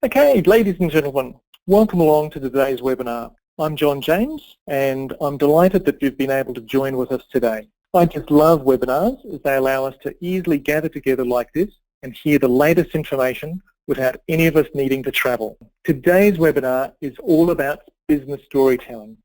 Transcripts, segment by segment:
Okay, ladies and gentlemen, welcome along to today's webinar. I'm John James and I'm delighted that you've been able to join with us today. I just love webinars as they allow us to easily gather together like this and hear the latest information without any of us needing to travel. Today's webinar is all about business storytelling.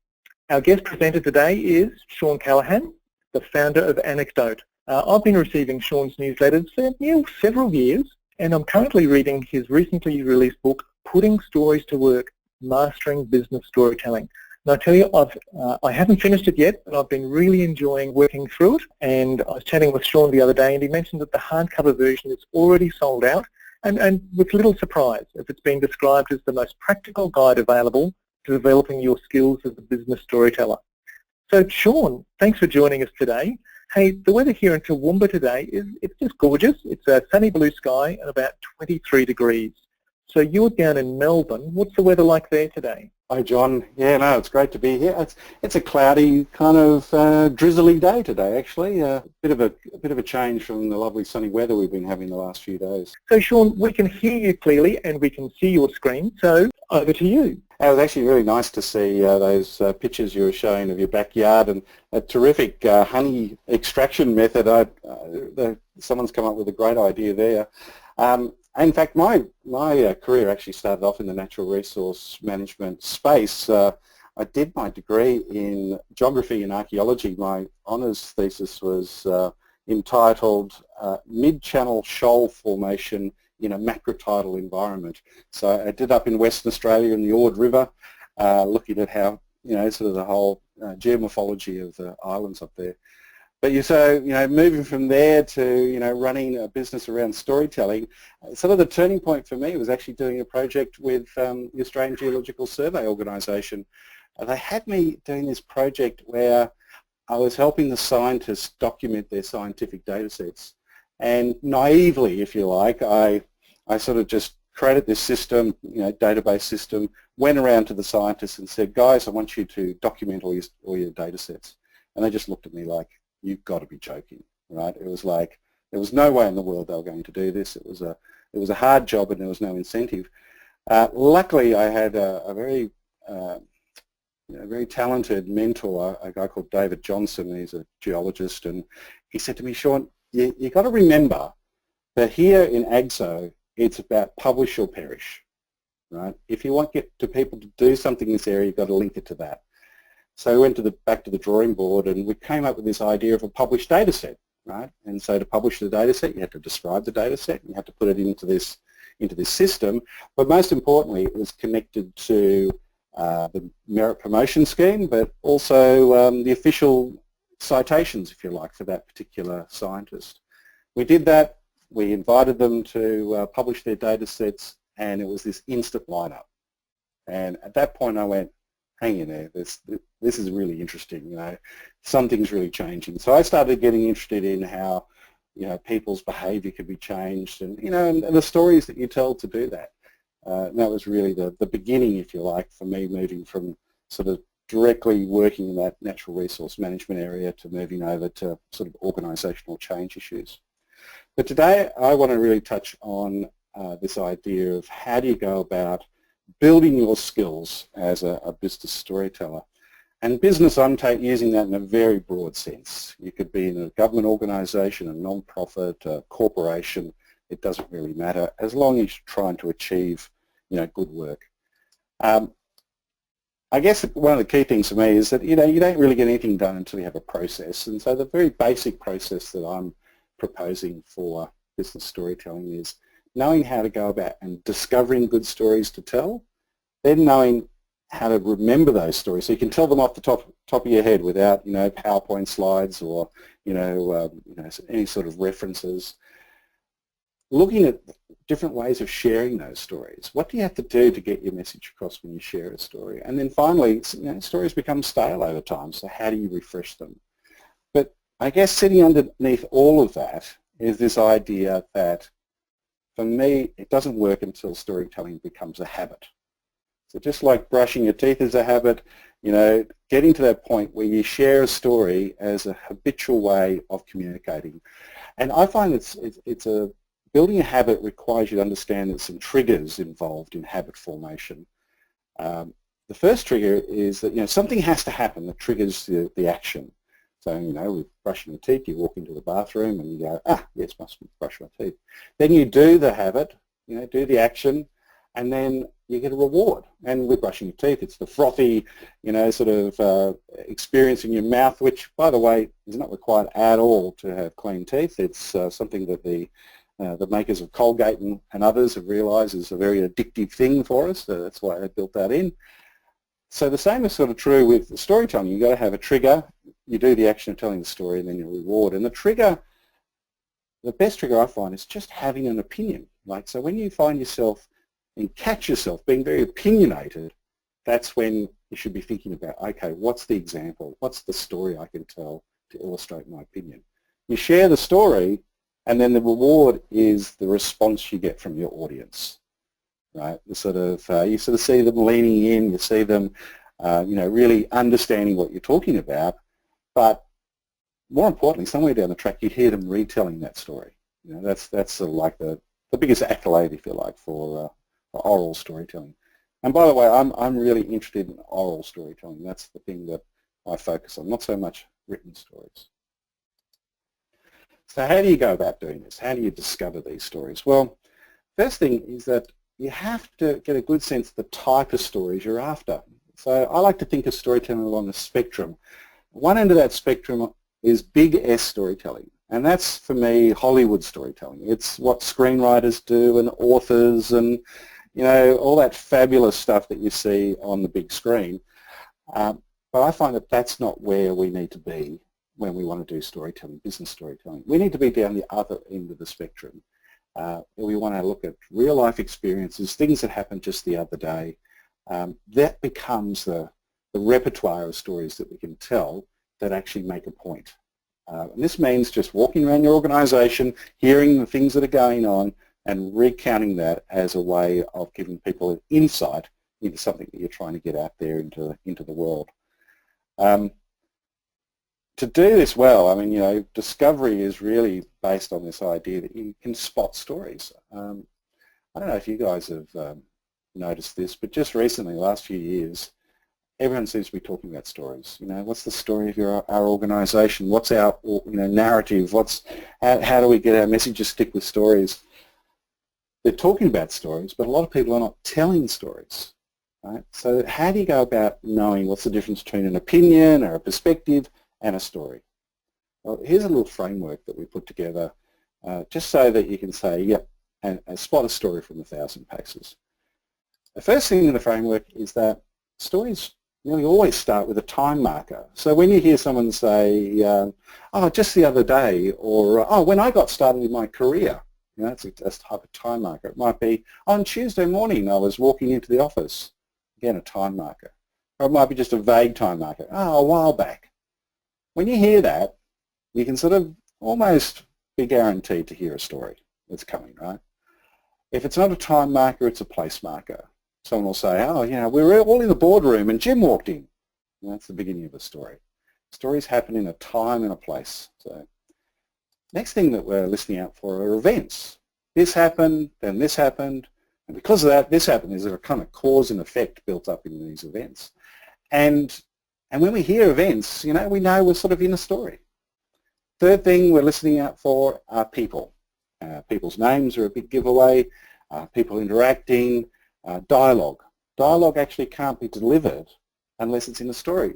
Our guest presenter today is Shawn Callahan, the founder of Anecdote. I've been receiving Shawn's newsletters for several years, and I'm currently reading his recently released book, Putting Stories to Work, Mastering Business Storytelling. And I tell you, I haven't finished it yet, but I've been really enjoying working through it. And I was chatting with Shawn the other day, and he mentioned that the hardcover version is already sold out, and with little surprise, as it's been described as the most practical guide available to developing your skills as a business storyteller. So Shawn, thanks for joining us today. Hey, the weather here in Toowoomba today it's just gorgeous. It's a sunny blue sky and about 23 degrees. So you're down in Melbourne. What's the weather like there today? Hi John. Yeah, no, it's great to be here. It's a cloudy, kind of drizzly day today. Actually, a bit of a change from the lovely sunny weather we've been having the last few days. So Shawn, we can hear you clearly and we can see your screen. So over to you. It was actually really nice to see those pictures you were showing of your backyard and a terrific honey extraction method. Someone's come up with a great idea there. In fact, my career actually started off in the natural resource management space. I did my degree in geography and archaeology. My honours thesis was entitled Mid-Channel Shoal Formation in a Macrotidal Environment. So I did up in Western Australia in the Ord River, looking at how, sort of the whole geomorphology of the islands up there. But moving from there to, running a business around storytelling, sort of the turning point for me was actually doing a project with the Australian Geological Survey Organisation. They had me doing this project where I was helping the scientists document their scientific data sets. And naively, if you like, I sort of just created this system, database system, went around to the scientists and said, guys, I want you to document all your data sets. And they just looked at me like, you've got to be joking, right? It was like, there was no way in the world they were going to do this. It was a hard job and there was no incentive. Luckily, I had a very talented mentor, a guy called David Johnson. He's a geologist, and he said to me, Shawn, you got to remember that here in AGSO, it's about publish or perish, right? If you want to get to people to do something in this area, you've got to link it to that. So we went back to the drawing board, and we came up with this idea of a published data set, right? And so to publish the data set, you had to describe the data set, and you had to put it into this system. But most importantly, it was connected to the merit promotion scheme, but also the official citations, if you like, for that particular scientist. We did that. We invited them to publish their data sets, and it was this instant lineup. And at that point, I went, hang in there, this is really interesting, something's really changing. So I started getting interested in how, people's behaviour could be changed, and, and the stories that you tell to do that. And that was really the beginning, if you like, for me moving from sort of directly working in that natural resource management area to moving over to sort of organisational change issues. But today I want to really touch on this idea of how do you go about building your skills as a business storyteller. And business, I'm using that in a very broad sense. You could be in a government organisation, a non-profit, a corporation. It doesn't really matter, as long as you're trying to achieve, good work. I guess one of the key things for me is that, you don't really get anything done until you have a process. And so the very basic process that I'm proposing for business storytelling is knowing how to go about and discovering good stories to tell, then knowing how to remember those stories so you can tell them off the top of your head without, PowerPoint slides or, any sort of references. Looking at different ways of sharing those stories. What do you have to do to get your message across when you share a story? And then finally, stories become stale over time, so how do you refresh them? But I guess sitting underneath all of that is this idea that, for me, it doesn't work until storytelling becomes a habit. So just like brushing your teeth is a habit, getting to that point where you share a story as a habitual way of communicating. And I find it's a building a habit requires you to understand there's some triggers involved in habit formation. The first trigger is that, something has to happen that triggers the action. So, with brushing your teeth, you walk into the bathroom and you go, yes, must brush my teeth. Then you do the habit, do the action, and then you get a reward. And with brushing your teeth, it's the frothy, sort of experience in your mouth, which, by the way, is not required at all to have clean teeth. It's something that the makers of Colgate and others have realised is a very addictive thing for us. So that's why they built that in. So the same is sort of true with storytelling. You've got to have a trigger. You do the action of telling the story, and then your reward. And the best trigger I find is just having an opinion. So when you find yourself and catch yourself being very opinionated, that's when you should be thinking about, okay, what's the example? What's the story I can tell to illustrate my opinion? You share the story, and then the reward is the response you get from your audience. Right? You sort of see them leaning in, you see them, really understanding what you're talking about, but more importantly, somewhere down the track, you hear them retelling that story. That's sort of like the biggest accolade, if you like, for oral storytelling. And by the way, I'm really interested in oral storytelling. That's the thing that I focus on, not so much written stories. So how do you go about doing this? How do you discover these stories? Well, first thing is that you have to get a good sense of the type of stories you're after. So I like to think of storytelling along a spectrum. One end of that spectrum is big S storytelling, and that's, for me, Hollywood storytelling. It's what screenwriters do and authors and, all that fabulous stuff that you see on the big screen. But I find that that's not where we need to be when we want to do storytelling, business storytelling. We need to be down the other end of the spectrum. We want to look at real-life experiences, things that happened just the other day. That becomes the repertoire of stories that we can tell that actually make a point. And this means just walking around your organisation, hearing the things that are going on, and recounting that as a way of giving people an insight into something that you're trying to get out there into the world. To do this well, discovery is really based on this idea that you can spot stories. I don't know if you guys have noticed this, but just recently, the last few years, everyone seems to be talking about stories. What's the story of our organisation? What's our narrative? How do we get our messages stick with stories? They're talking about stories, but a lot of people are not telling stories. Right? So how do you go about knowing what's the difference between an opinion or a perspective and a story? Well, here's a little framework that we put together just so that you can say, yep, and spot a story from 1,000 paces. The first thing in the framework is that stories really always start with a time marker. So when you hear someone say, oh, just the other day, or oh, when I got started in my career, that's a type of time marker. It might be on Tuesday morning I was walking into the office. Again, a time marker. Or it might be just a vague time marker. Oh, a while back. When you hear that, you can sort of almost be guaranteed to hear a story that's coming, right? If it's not a time marker, it's a place marker. Someone will say, oh, we were all in the boardroom and Jim walked in. And that's the beginning of a story. Stories happen in a time and a place. So next thing that we're listening out for are events. This happened, then this happened, and because of that, this happened. There's a kind of cause and effect built up in these events. And when we hear events, we know we're sort of in a story. Third thing we're listening out for are people. People's names are a big giveaway. People interacting. Dialogue. Dialogue actually can't be delivered unless it's in a story.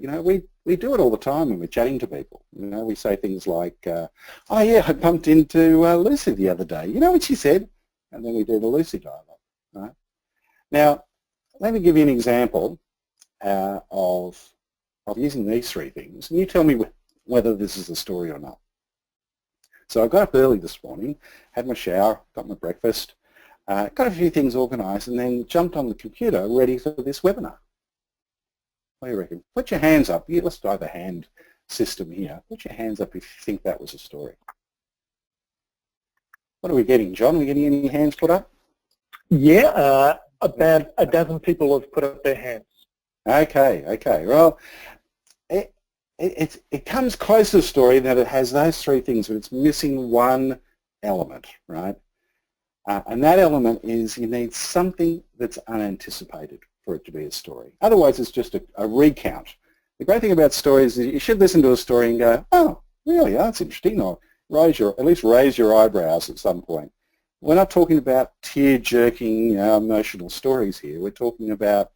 We do it all the time when we're chatting to people. We say things like, oh yeah, I bumped into Lucy the other day. You know what she said? And then we do the Lucy dialogue. Right? Now, let me give you an example of using these three things, and you tell me whether this is a story or not. So I got up early this morning, had my shower, got my breakfast, got a few things organised, and then jumped on the computer ready for this webinar. What do you reckon? Put your hands up. Let's try the hand system here. Put your hands up if you think that was a story. What are we getting, John? Are we getting any hands put up? Yeah, about a dozen people have put up their hands. Okay. Well, it comes close to a story that it has those three things, but it's missing one element, right? And that element is you need something that's unanticipated for it to be a story. Otherwise, it's just a recount. The great thing about stories is you should listen to a story and go, oh, really, that's interesting, or at least raise your eyebrows at some point. We're not talking about tear-jerking, emotional stories here. We're talking about,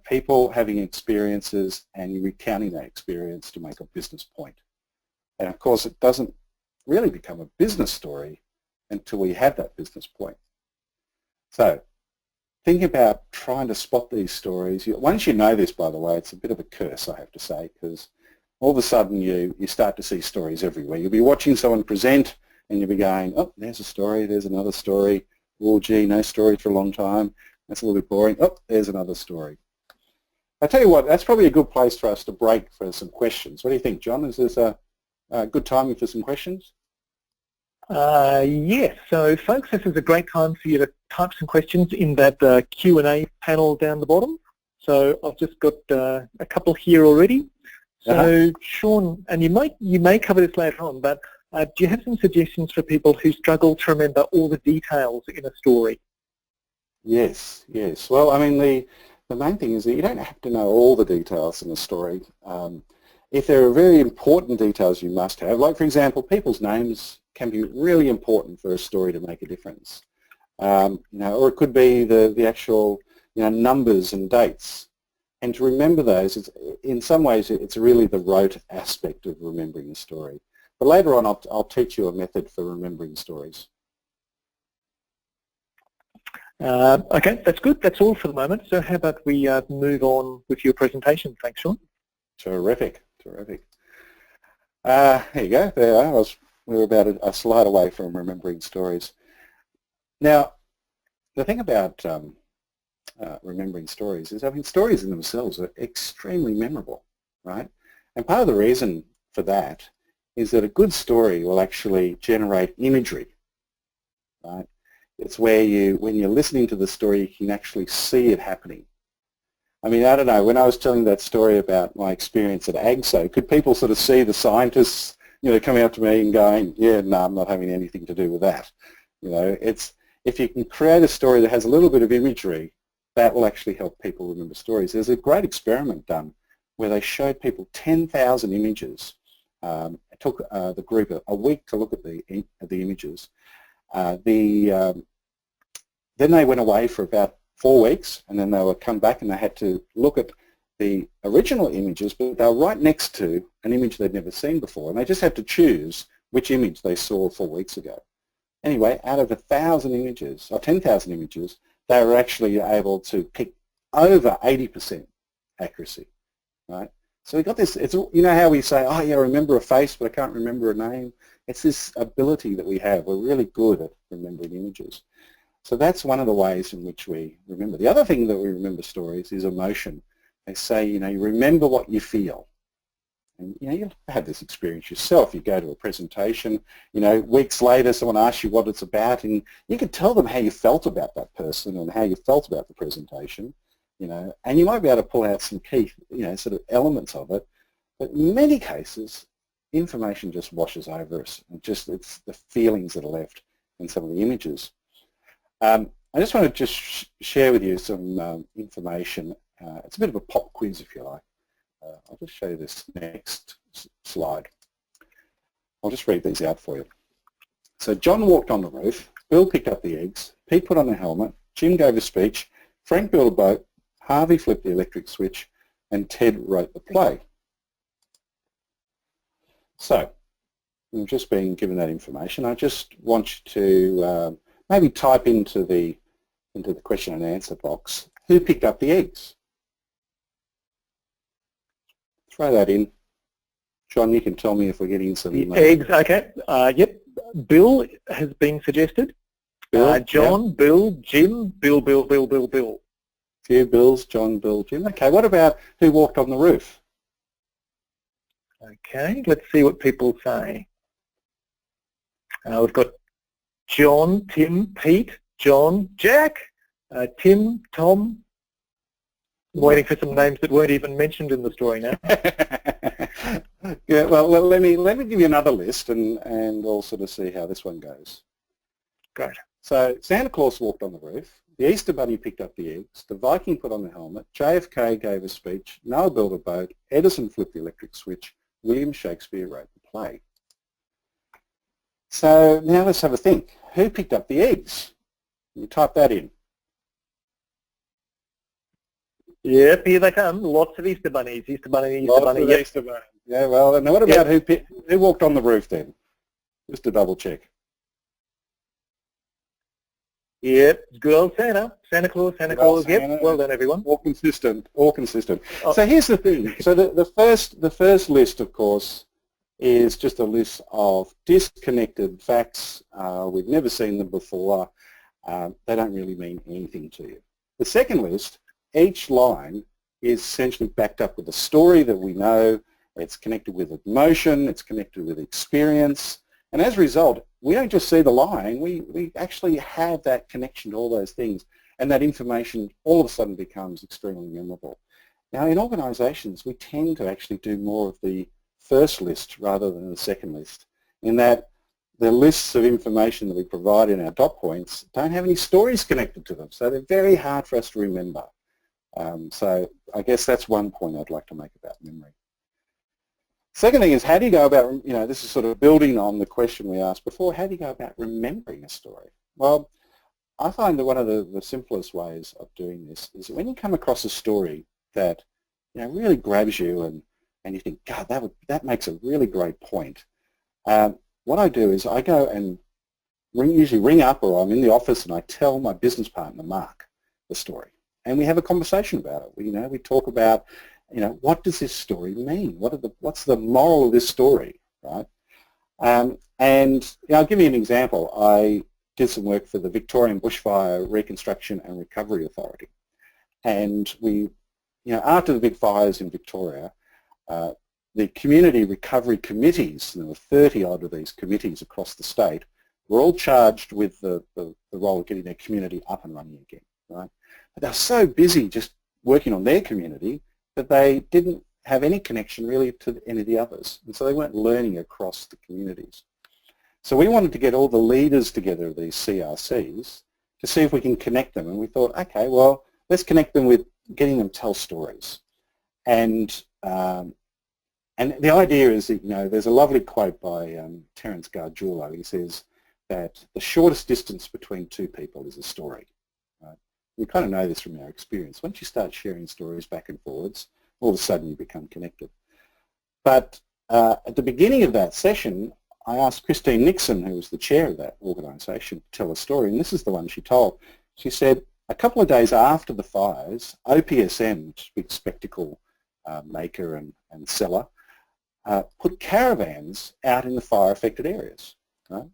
people having experiences and recounting that experience to make a business point. And of course, it doesn't really become a business story until we have that business point. So think about trying to spot these stories. Once you know this, by the way, it's a bit of a curse, I have to say, because all of a sudden you start to see stories everywhere. You'll be watching someone present and you'll be going, oh, there's a story, there's another story. Oh, gee, no story for a long time. That's a little bit boring. Oh, there's another story. I tell you what, that's probably a good place for us to break for some questions. What do you think, John? Is this a good timing for some questions? Yes, so folks, this is a great time for you to type some questions in that Q&A panel down the bottom. So I've just got a couple here already. So Shawn, and you may cover this later on, but do you have some suggestions for people who struggle to remember all the details in a story? Yes. Well, I mean, the main thing is that you don't have to know all the details in a story. If there are very important details you must have, like for example, people's names can be really important for a story to make a difference. Or it could be the actual numbers and dates. And to remember those, in some ways, it's really the rote aspect of remembering a story. But later on, I'll teach you a method for remembering stories. Okay, that's good. That's all for the moment. So how about we move on with your presentation? Thanks, Shawn. Terrific. There you go. There we were about a slide away from remembering stories. Now, the thing about remembering stories is, I mean, stories in themselves are extremely memorable, right? And part of the reason for that is that a good story will actually generate imagery, right? It's where when you're listening to the story, you can actually see it happening. I mean, I don't know, when I was telling that story about my experience at AGSO, could people sort of see the scientists, coming up to me and going, yeah, no, I'm not having anything to do with that. If you can create a story that has a little bit of imagery, that will actually help people remember stories. There's a great experiment done where they showed people 10,000 images. It took the group a week to look at the images. Then they went away for about 4 weeks, and then they would come back and they had to look at the original images, but they were right next to an image they'd never seen before, and they just had to choose which image they saw 4 weeks ago. Anyway, out of 1,000 images, or 10,000 images, they were actually able to pick over 80% accuracy, right? So we got this, how we say, oh yeah, I remember a face, but I can't remember a name. It's this ability that we have. We're really good at remembering images. So that's one of the ways in which we remember. The other thing that we remember stories is emotion. They say, you remember what you feel. And, you've had this experience yourself. You go to a presentation, weeks later someone asks you what it's about, and you can tell them how you felt about that person and how you felt about the presentation, and you might be able to pull out some key, sort of elements of it. But in many cases, information just washes over us, and it's the feelings that are left in some of the images. I just want to just share with you some information. It's a bit of a pop quiz, if you like. I'll just show you this next slide. I'll just read these out for you. So John walked on the roof, Bill picked up the eggs, Pete put on a helmet, Jim gave a speech, Frank built a boat, Harvey flipped the electric switch, and Ted wrote the play. So, I'm just being given that information. I just want you to maybe type into the question and answer box, who picked up the eggs? Throw that in. John, you can tell me if we're getting some... The eggs, okay. Yep. Bill has been suggested. Bill, John, yep. Bill, Jim, Bill. Few Bills, John, Bill, Jim. Okay, what about who walked on the roof? Okay, let's see what people say. We've got John, Tim, Pete, John, Jack, Tim, Tom. I'm waiting for some names that weren't even mentioned in the story now. Yeah, well, let me give you another list, and we'll sort of see how this one goes. Great. So Santa Claus walked on the roof, the Easter Bunny picked up the eggs, the Viking put on the helmet, JFK gave a speech, Noah built a boat, Edison flipped the electric switch, William Shakespeare wrote the play. So now let's have a think. Who picked up the eggs? You type that in. Yep, here they come. Lots of Easter bunnies. Easter bunny, Easter bunny. Lots of Easter bunny. Yeah, well, now what about who walked on the roof then? Just to double check. Yep, good old Santa. Santa Claus, Santa Claus. Santa. Yep, well done, everyone. All consistent, all consistent. Oh. So here's the thing. So the first list, of course, is just a list of disconnected facts. We've never seen them before. They don't really mean anything to you. The second list, each line is essentially backed up with a story that we know. It's connected with emotion. It's connected with experience. And as a result, we don't just see the line, we actually have that connection to all those things, and that information all of a sudden becomes extremely memorable. Now in organisations, we tend to actually do more of the first list rather than the second list, in that the lists of information that we provide in our dot points don't have any stories connected to them, so they're very hard for us to remember. So I guess that's one point I'd like to make about memory. Second thing is, how do you go about, this is sort of building on the question we asked before, how do you go about remembering a story? Well, I find that one of the simplest ways of doing this is when you come across a story that really grabs you and you think, God, that makes a really great point. What I do is I go and usually ring up, or I'm in the office and I tell my business partner, Mark, the story. And we have a conversation about it. We talk about, what does this story mean? What's the moral of this story, right? And I'll give you an example. I did some work for the Victorian Bushfire Reconstruction and Recovery Authority. And we, after the big fires in Victoria, the community recovery committees, there were 30 odd of these committees across the state, were all charged with the role of getting their community up and running again, right? But they were so busy just working on their community that they didn't have any connection really to any of the others. And so they weren't learning across the communities. So we wanted to get all the leaders together of these CRCs to see if we can connect them. And we thought, okay, well, let's connect them with getting them tell stories. And the idea is that, there's a lovely quote by Terence Gargiulo. He says that the shortest distance between two people is a story. Right? We kind of know this from our experience. Once you start sharing stories back and forwards, all of a sudden you become connected. But at the beginning of that session, I asked Christine Nixon, who was the chair of that organisation, to tell a story, and this is the one she told. She said, a couple of days after the fires, OPSM, which is a big spectacle maker and seller, put caravans out in the fire-affected areas. Right?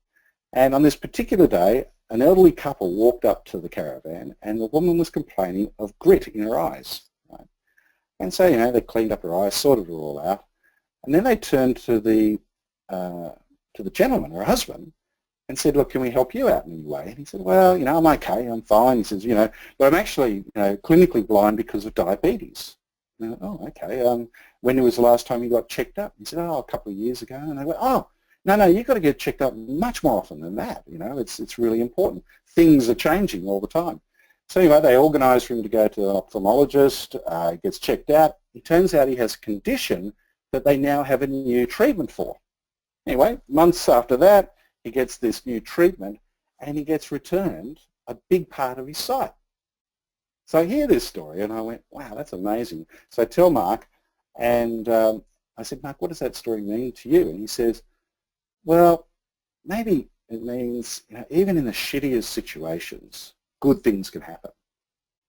And on this particular day, an elderly couple walked up to the caravan and the woman was complaining of grit in her eyes. Right? And so, they cleaned up her eyes, sorted her all out, and then they turned to the gentleman, her husband, and said, look, can we help you out in any way? And he said, well, I'm okay, I'm fine. He says, but I'm actually clinically blind because of diabetes. And I went, oh, okay. When was the last time you got checked up? He said, oh, a couple of years ago. And I went, oh, no, you've got to get checked up much more often than that. It's really important. Things are changing all the time. So anyway, they organised for him to go to an ophthalmologist. He gets checked out. It turns out he has a condition that they now have a new treatment for. Anyway, months after that, he gets this new treatment and he gets returned a big part of his sight. So I hear this story and I went, wow, that's amazing. So I tell Mark, and I said, Mark, what does that story mean to you? And he says, well, maybe it means even in the shittiest situations, good things can happen.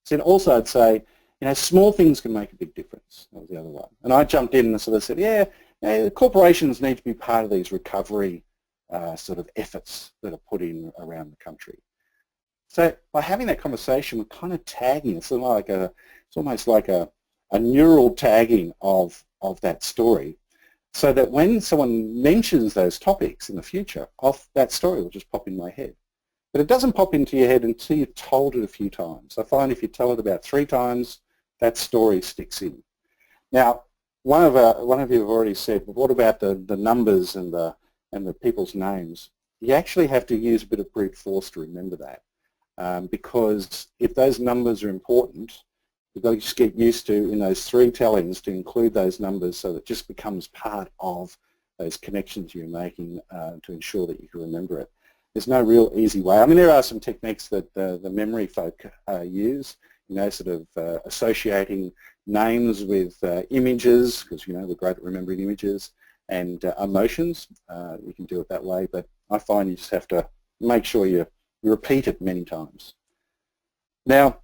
So also I'd say, small things can make a big difference. That was the other one. And I jumped in and sort of said, the corporations need to be part of these recovery sort of efforts that are put in around the country. So by having that conversation, we're kind of tagging. It's almost like a neural tagging of that story, so that when someone mentions those topics in the future, that story will just pop in my head. But it doesn't pop into your head until you've told it a few times. I find if you tell it about 3 times, that story sticks in. Now, one of you have already said, but what about the numbers and the people's names? you actually have to use a bit of brute force to remember that. Because if those numbers are important, you've got to just get used to, in those 3 tellings, to include those numbers so that it just becomes part of those connections you're making to ensure that you can remember it. There's no real easy way. I mean, there are some techniques that the memory folk use, sort of associating names with images, because, we're great at remembering images, and emotions. You can do it that way, but I find you just have to make sure you repeat it many times. Now,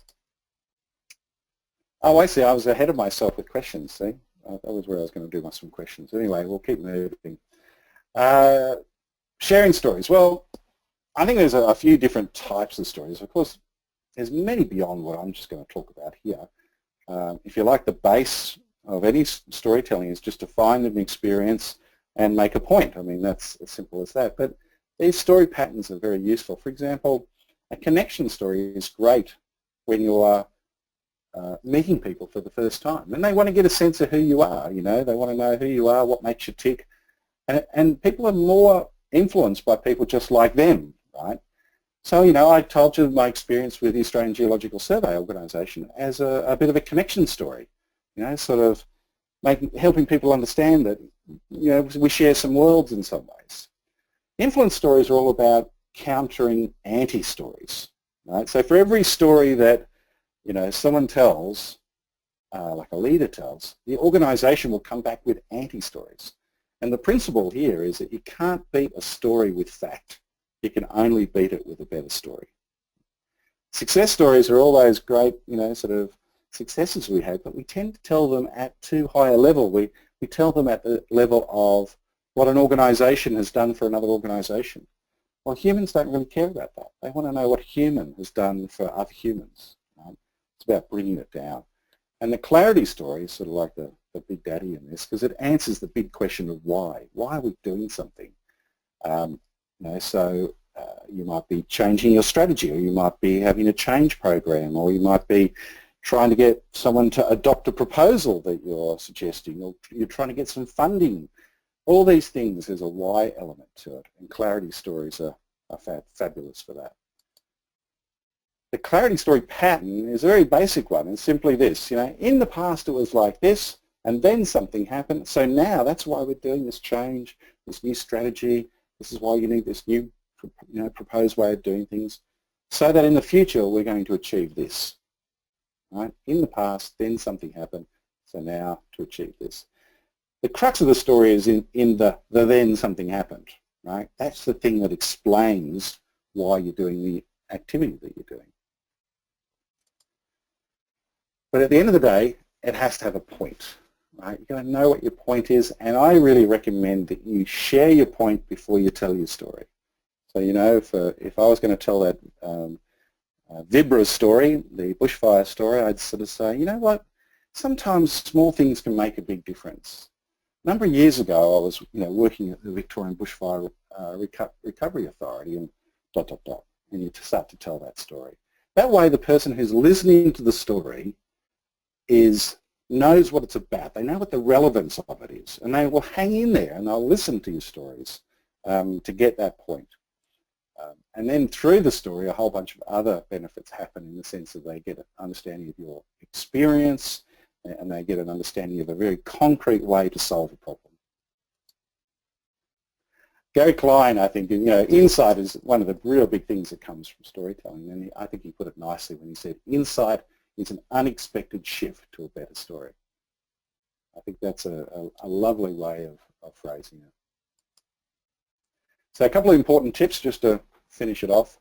I see, I was ahead of myself with questions, see? That was where I was going to do some questions. Anyway, we'll keep moving. Sharing stories. Well, I think there's a few different types of stories. Of course, there's many beyond what I'm just going to talk about here. If you like, the base of any storytelling is just to find an experience and make a point. I mean, that's as simple as that. But these story patterns are very useful. For example, a connection story is great when you are meeting people for the first time. And they want to get a sense of who you are, They want to know who you are, what makes you tick. And people are more influenced by people just like them, right? So, I told you my experience with the Australian Geological Survey Organisation as a bit of a connection story, sort of helping people understand that, we share some worlds in some ways. Influence stories are all about countering anti-stories, right? So for every story that, someone tells, like a leader tells, the organisation will come back with anti-stories. And the principle here is that you can't beat a story with fact. You can only beat it with a better story. Success stories are all those great, sort of successes we have, but we tend to tell them at too high a level. We tell them at the level of what an organisation has done for another organisation. Well, humans don't really care about that. They want to know what a human has done for other humans. It's about bringing it down. And the clarity story is sort of like the big daddy in this, because it answers the big question of why. Why are we doing something? So you might be changing your strategy, or you might be having a change program, or you might be trying to get someone to adopt a proposal that you're suggesting, or you're trying to get some funding. All these things, there's a why element to it, and clarity stories are fabulous for that. The clarity story pattern is a very basic one. It's simply this, in the past it was like this, and then something happened, so now that's why we're doing this change, this new strategy. This is why you need this new, proposed way of doing things, so that in the future we're going to achieve this. Right? In the past, then something happened, so now to achieve this. The crux of the story is in the then something happened. Right? That's the thing that explains why you're doing the activity that you're doing. But at the end of the day, it has to have a point. Right? You've got to know what your point is, and I really recommend that you share your point before you tell your story. So, if I was going to tell that Vibra story, the bushfire story, I'd sort of say, what, sometimes small things can make a big difference. A number of years ago, I was, working at the Victorian Bushfire Recovery Authority, and ... and you start to tell that story. That way, the person who's listening to the story knows what it's about. They know what the relevance of it is, and they will hang in there and they'll listen to your stories to get that point. And then through the story, a whole bunch of other benefits happen, in the sense that they get an understanding of your experience, and they get an understanding of a very concrete way to solve a problem. Gary Klein, I think, insight is one of the real big things that comes from storytelling, and I think he put it nicely when he said, insight is an unexpected shift to a better story. I think that's a lovely way of phrasing it. So a couple of important tips just to finish it off.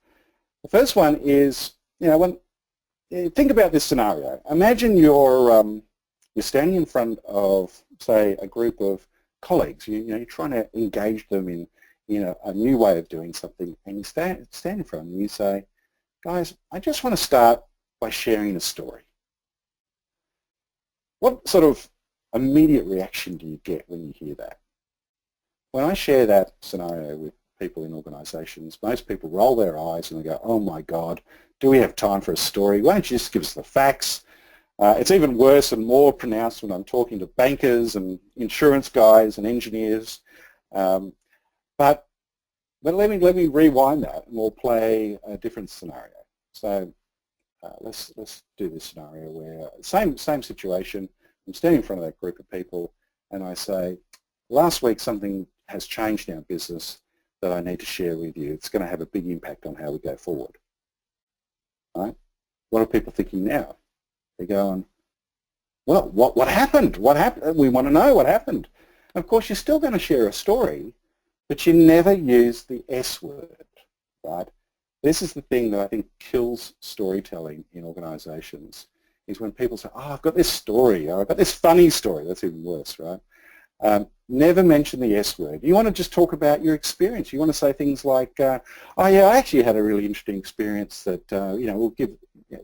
The first one is, think about this scenario. Imagine you're standing in front of, say, a group of colleagues. You're trying to engage them in a new way of doing something, and you stand in front of them and you say, guys, I just want to start by sharing a story. What sort of immediate reaction do you get when you hear that? When I share that scenario with people in organisations, most people roll their eyes and they go, oh my God, do we have time for a story? Why don't you just give us the facts? It's even worse and more pronounced when I'm talking to bankers and insurance guys and engineers. But but let me rewind that, and we'll play a different scenario. So let's do this scenario where same situation. I'm standing in front of that group of people, and I say, last week something has changed in our business that I need to share with you. It's going to have a big impact on how we go forward. Right? What are people thinking now? They're going, well, what happened? What happened? We want to know what happened. And of course, you're still going to share a story, but you never use the S word, right? This is the thing that I think kills storytelling in organizations, is when people say, oh, I've got this story, or I've got this funny story. That's even worse, right? Never mention the S word. You want to just talk about your experience. You want to say things like, oh yeah, I actually had a really interesting experience that, will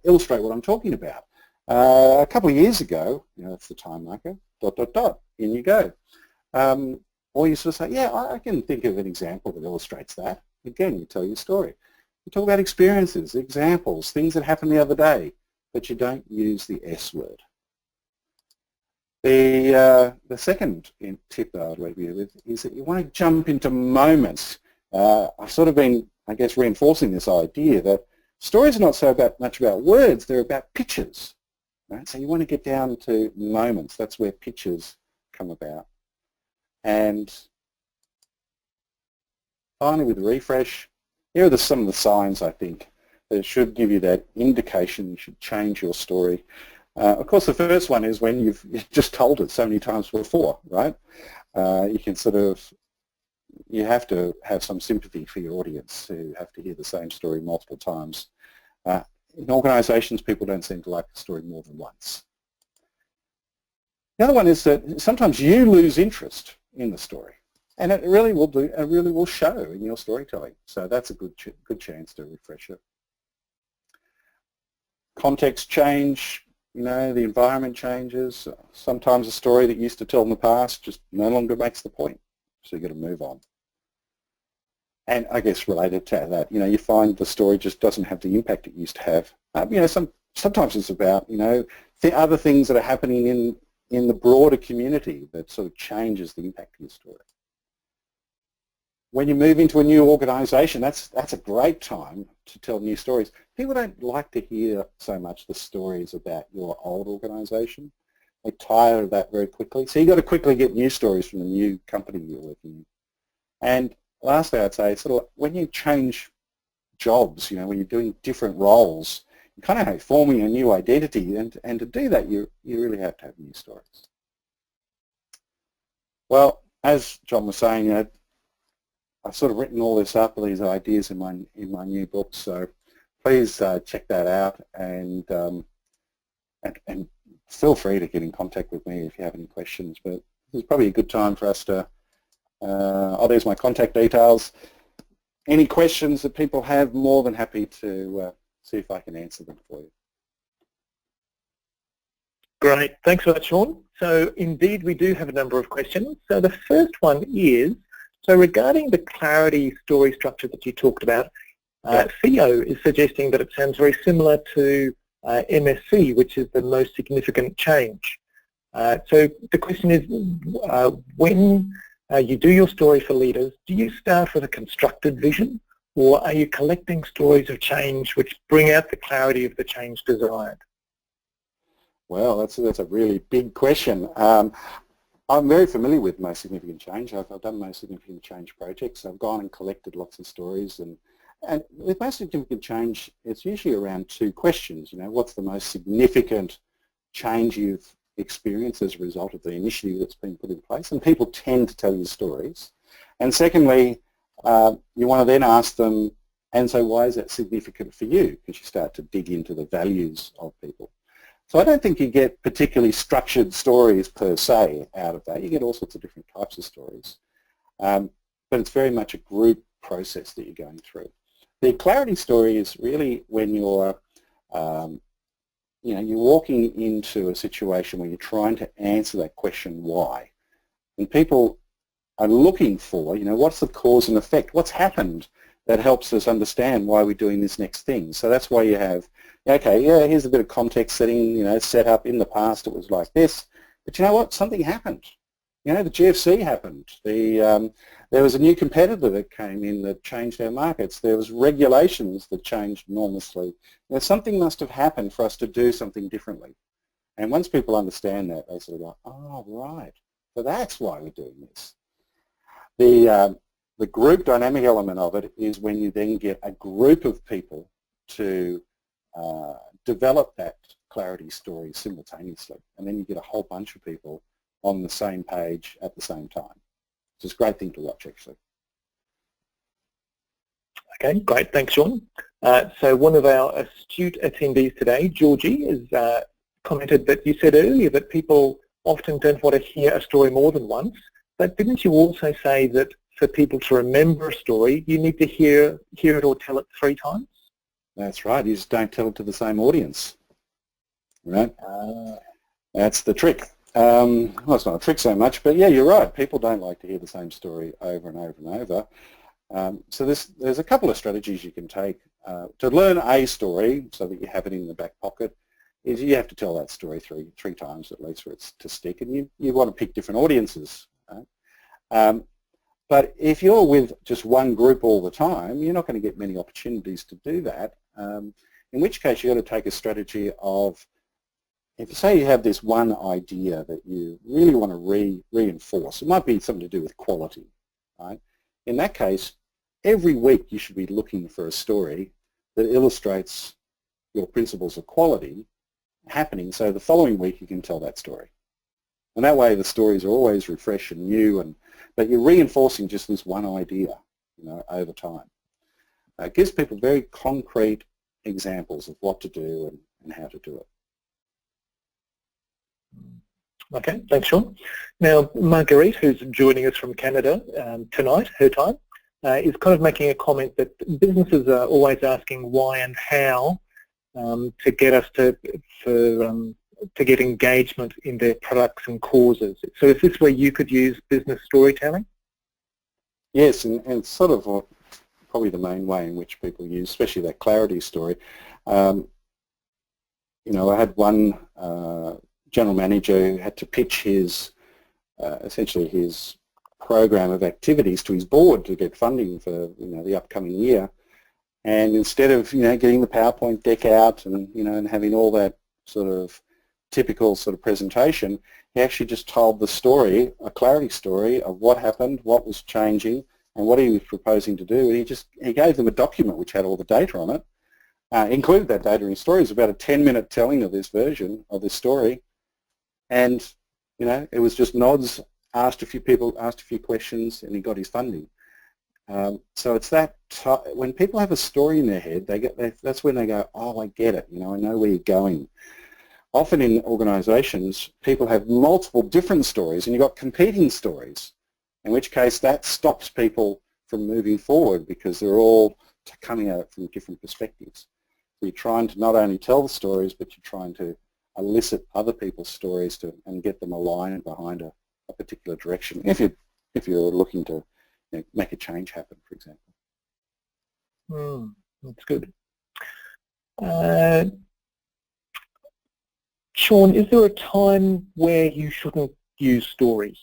illustrate what I'm talking about. A couple of years ago, that's the time marker, ... in you go. Or you sort of say, yeah, I can think of an example that illustrates that. Again, you tell your story. You talk about experiences, examples, things that happened the other day, but you don't use the S word. The second tip that I'd leave you with is that you want to jump into moments. I've sort of been, I guess, reinforcing this idea that stories are not so much about words, they're about pictures. Right? So you want to get down to moments. That's where pictures come about. And finally, with the refresh, here are some of the signs, I think, that should give you that indication you should change your story. Of course, the first one is when you've just told it so many times before, right? You have to have some sympathy for your audience who have to hear the same story multiple times. In organisations, people don't seem to like the story more than once. The other one is that sometimes you lose interest in the story, and it really will show in your storytelling. So that's a good chance to refresh it. Context change. The environment changes. Sometimes a story that you used to tell in the past just no longer makes the point, so you've got to move on. And I guess related to that, you find the story just doesn't have the impact it used to have. Sometimes it's about, the other things that are happening in the broader community that sort of changes the impact of your story. When you move into a new organisation, that's a great time to tell new stories. People don't like to hear so much the stories about your old organisation. They tire of that very quickly. So you've got to quickly get new stories from the new company you're working in. And lastly, I'd say, sort of when you change jobs, when you're doing different roles, you kind of forming a new identity, and to do that, you really have to have new stories. Well, as John was saying, I've sort of written all this up, all these ideas in my new book, so please check that out, and feel free to get in contact with me if you have any questions. But this is probably a good time for us to, there's my contact details. Any questions that people have, more than happy to see if I can answer them for you. Great, thanks for that, Shawn. So indeed we do have a number of questions. So the first one is, so regarding the clarity story structure that you talked about, Theo is suggesting that it sounds very similar to MSC, which is the most significant change. So the question is, when you do your story for leaders, do you start with a constructed vision, or are you collecting stories of change which bring out the clarity of the change desired? Well, that's a really big question. I'm very familiar with most significant change. I've done most significant change projects. I've gone and collected lots of stories, and with most significant change, it's usually around two questions. What's the most significant change you've experienced as a result of the initiative that's been put in place? And people tend to tell you stories. And secondly, you want to then ask them, and so why is that significant for you? Because you start to dig into the values of people. So I don't think you get particularly structured stories per se out of that. You get all sorts of different types of stories. But it's very much a group process that you're going through. The clarity story is really when you're, you're walking into a situation where you're trying to answer that question, why? And people are looking for, what's the cause and effect? What's happened that helps us understand why we're doing this next thing? So that's why you have, okay, yeah, here's a bit of context setting, set up in the past it was like this, but you know what, something happened. You know, the GFC happened. There was a new competitor that came in that changed our markets. There was regulations that changed enormously. Something must have happened for us to do something differently. And once people understand that, they sort of go, oh, right, so that's why we're doing this. The group dynamic element of it is when you then get a group of people to develop that clarity story simultaneously. And then you get a whole bunch of people on the same page at the same time. It's a great thing to watch, actually. Okay, great. Thanks, Shawn. So one of our astute attendees today, Georgie, has commented that you said earlier that people often don't want to hear a story more than once, but didn't you also say that for people to remember a story, you need to hear it or tell it 3 times? That's right. You just don't tell it to the same audience, right? That's the trick. Well, it's not a trick so much, but yeah, you're right. People don't like to hear the same story over and over and over. So there's a couple of strategies you can take to learn a story so that you have it in the back pocket. Is you have to tell that story three times at least for it to stick, and you want to pick different audiences. Right? But if you're with just one group all the time, you're not going to get many opportunities to do that. In which case, you've got to take a strategy of, if you say you have this one idea that you really want to reinforce, it might be something to do with quality, right? In that case, every week you should be looking for a story that illustrates your principles of quality happening, so the following week you can tell that story. And that way the stories are always refresh and new, but you're reinforcing just this one idea, over time. It gives people very concrete examples of what to do and how to do it. Okay, thanks, Shawn. Now, Marguerite, who's joining us from Canada tonight, her time, is kind of making a comment that businesses are always asking why and how to get us to get engagement in their products and causes. So is this where you could use business storytelling? Yes, and it's sort of probably the main way in which people use, especially that clarity story. I had one general manager who had to pitch his, essentially his program of activities to his board to get funding for, the upcoming year. And instead of, getting the PowerPoint deck out and, and having all that sort of typical sort of presentation, he actually just told the story, a clarity story of what happened, what was changing, and what he was proposing to do. And he gave them a document which had all the data on it, included that data in his story. It was about a 10-minute telling of this version of this story. And, it was just nods, asked a few questions, and he got his funding. So it's that when people have a story in their head, that's when they go, oh, I get it, I know where you're going. Often in organisations, people have multiple different stories, and you've got competing stories, in which case that stops people from moving forward because they're all coming at it from different perspectives. So you're trying to not only tell the stories, but you're trying to elicit other people's stories and get them aligned behind a particular direction. If you're looking to make a change happen, for example. That's good. Shawn, is there a time where you shouldn't use stories?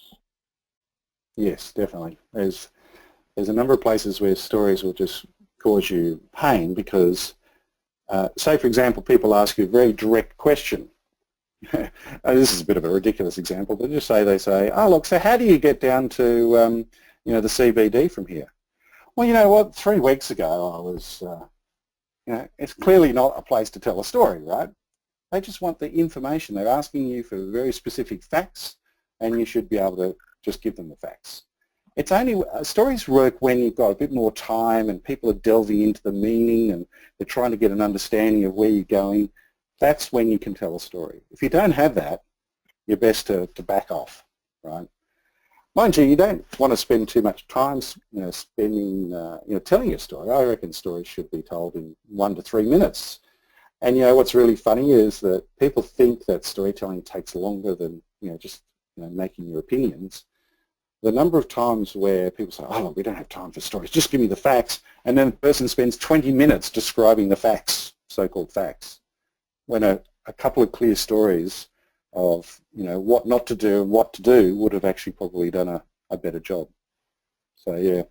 Yes, definitely. There's a number of places where stories will just cause you pain because, say for example, people ask you a very direct question. This is a bit of a ridiculous example, but just say they say, oh look, so how do you get down to the CBD from here? Well, you know what, 3 weeks ago I was, it's clearly not a place to tell a story, right? They just want the information. They're asking you for very specific facts, and you should be able to just give them the facts. It's only, stories work when you've got a bit more time and people are delving into the meaning and they're trying to get an understanding of where you're going. That's when you can tell a story. If you don't have that, you're best to back off, right? Mind you, you don't want to spend too much time, telling your story. I reckon stories should be told in 1 to 3 minutes. And what's really funny is that people think that storytelling takes longer than making your opinions. The number of times where people say, oh, we don't have time for stories, just give me the facts, and then the person spends 20 minutes describing the facts, so-called facts, when a couple of clear stories of, what not to do and what to do, would have actually probably done a better job. So yeah.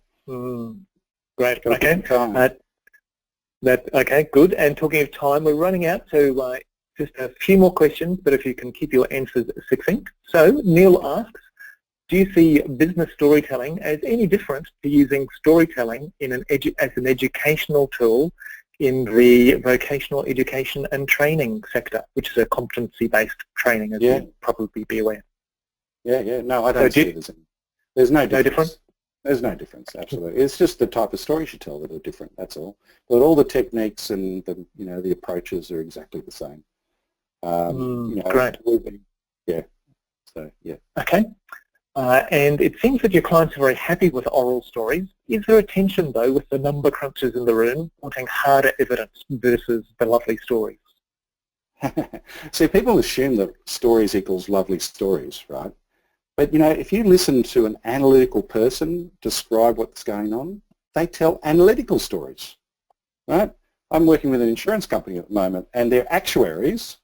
Great. Okay. Okay, good. And talking of time, we're running out, so just a few more questions, but if you can keep your answers succinct. So Neil asks, do you see business storytelling as any different to using storytelling in as an educational tool in the vocational education and training sector, which is a competency-based training, as you'll probably be aware? Yeah. No, I don't see it as any. There's no difference. No difference? There's no difference, absolutely. It's just the type of stories you tell that are different, that's all. But all the techniques and the approaches are exactly the same. Great. Yeah. So, yeah. Okay. And it seems that your clients are very happy with oral stories. Is there a tension, though, with the number crunchers in the room wanting harder evidence versus the lovely stories? See, people assume that stories equals lovely stories, right? But, if you listen to an analytical person describe what's going on, they tell analytical stories, right? I'm working with an insurance company at the moment, and their actuaries,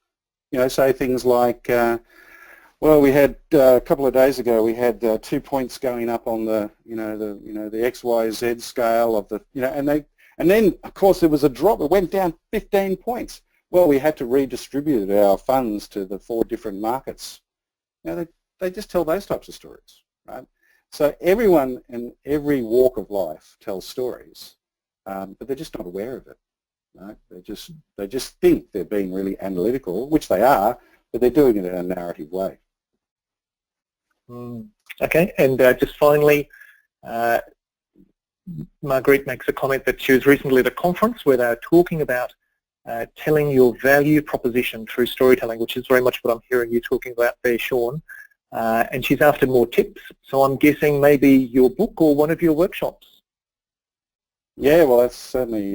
say things like, well, we had a couple of days ago, we had 2 points going up on the, the XYZ scale of the, and then of course there was a drop. It went down 15 points. Well, we had to redistribute our funds to the 4 different markets. They just tell those types of stories, right? So everyone in every walk of life tells stories, but they're just not aware of it, right? They just think they're being really analytical, which they are, but they're doing it in a narrative way. Okay, and just finally, Marguerite makes a comment that she was recently at a conference where they were talking about telling your value proposition through storytelling, which is very much what I'm hearing you talking about there, Shawn. And she's after more tips, so I'm guessing maybe your book or one of your workshops. Yeah, well, that's certainly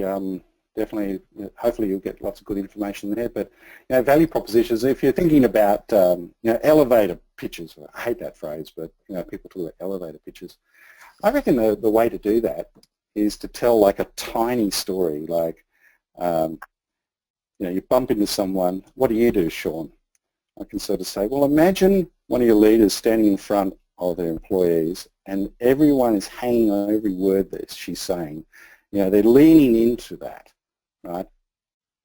definitely. Hopefully, you'll get lots of good information there. But value propositions. If you're thinking about elevator pitches, I hate that phrase, but people talk about elevator pitches. I reckon the way to do that is to tell like a tiny story, like you bump into someone. What do you do, Shawn? I can sort of say, well, imagine one of your leaders standing in front of their employees and everyone is hanging on every word that she's saying. They're leaning into that, right?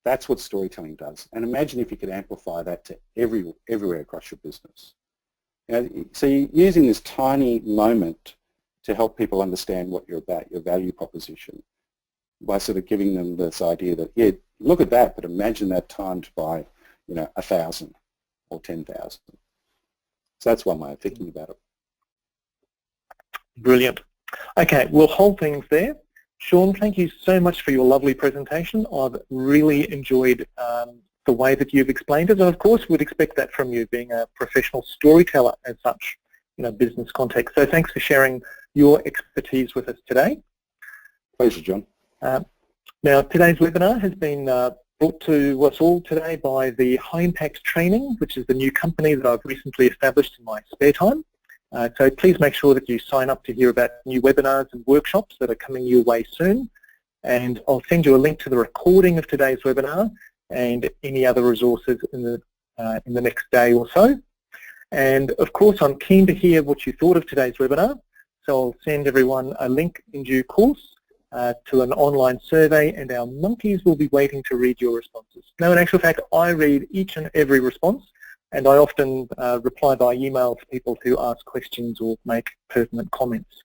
That's what storytelling does. And imagine if you could amplify that to everywhere across your business. So you're using this tiny moment to help people understand what you're about, your value proposition, by sort of giving them this idea that, yeah, look at that, but imagine that timed by, 1,000 or 10,000. So that's one way of thinking about it. Brilliant. Okay, we'll hold things there. Shawn, thank you so much for your lovely presentation. I've really enjoyed the way that you've explained it, and of course we'd expect that from you, being a professional storyteller as such in a business context. So thanks for sharing your expertise with us today. Pleasure, John. Now, today's webinar has been brought to us all today by the High Impact Training, which is the new company that I've recently established in my spare time. So please make sure that you sign up to hear about new webinars and workshops that are coming your way soon. And I'll send you a link to the recording of today's webinar and any other resources in the next day or so. And of course, I'm keen to hear what you thought of today's webinar. So I'll send everyone a link in due course to an online survey, and our monkeys will be waiting to read your responses. Now, in actual fact, I read each and every response, and I often reply by email to people who ask questions or make pertinent comments.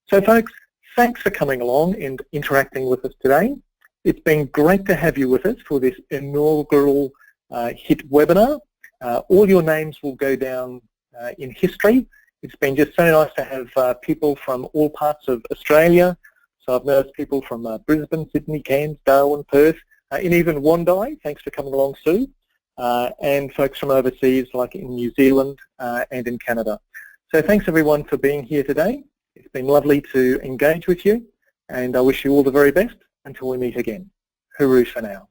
So folks, thanks for coming along and interacting with us today. It's been great to have you with us for this inaugural HIT webinar. All your names will go down in history. It's been just so nice to have people from all parts of Australia. So I've noticed people from Brisbane, Sydney, Cairns, Darwin, Perth, and even Wondai. Thanks for coming along, Sue. And folks from overseas like in New Zealand and in Canada. So thanks everyone for being here today. It's been lovely to engage with you, and I wish you all the very best until we meet again. Hooroo for now.